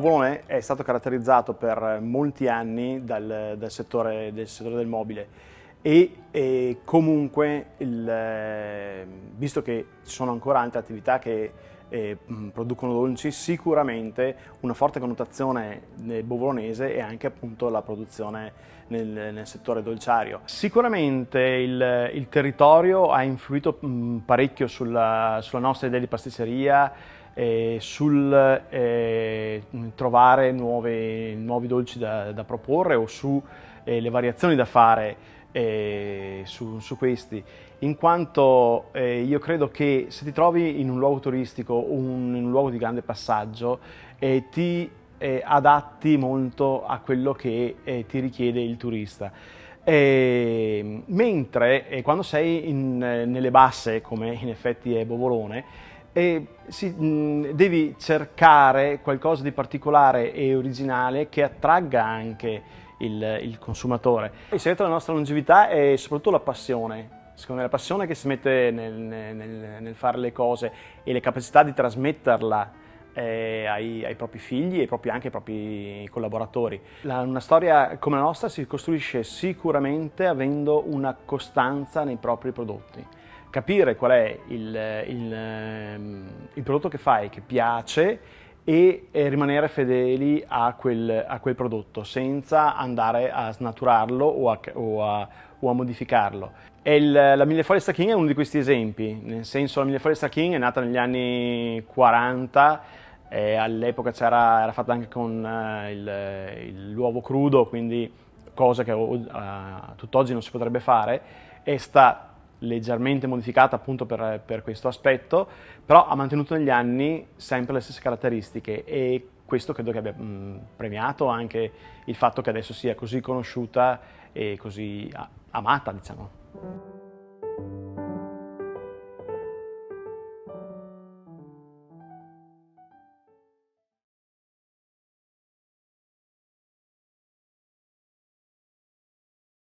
Bovolone è stato caratterizzato per molti anni dal settore del mobile e comunque, visto che ci sono ancora altre attività che producono dolci, sicuramente una forte connotazione bovolonese è anche appunto la produzione nel settore dolciario. Sicuramente il territorio ha influito parecchio sulla nostra idea di pasticceria, sul trovare nuovi dolci da proporre o su le variazioni da fare su questi, in quanto io credo che se ti trovi in un luogo turistico o in un luogo di grande passaggio ti adatti molto a quello che ti richiede il turista. Mentre quando sei nelle basse, come in effetti è Bovolone, devi cercare qualcosa di particolare e originale che attragga anche il consumatore. Il segreto della nostra longevità è soprattutto la passione. Secondo me la passione che si mette nel fare le cose e le capacità di trasmetterla ai propri figli e anche ai propri collaboratori. Una storia come la nostra si costruisce sicuramente avendo una costanza nei propri prodotti. Capire qual è il prodotto che fai, che piace, e rimanere fedeli a quel prodotto senza andare a snaturarlo o a modificarlo. La Millefoglie Star King è uno di questi esempi, nel senso la Millefoglie Star King è nata negli anni 40, all'epoca era fatta anche con l'uovo crudo, quindi cosa che tutt'oggi non si potrebbe fare, e sta leggermente modificata appunto per questo aspetto, però ha mantenuto negli anni sempre le stesse caratteristiche e questo credo che abbia premiato anche il fatto che adesso sia così conosciuta e così amata, diciamo.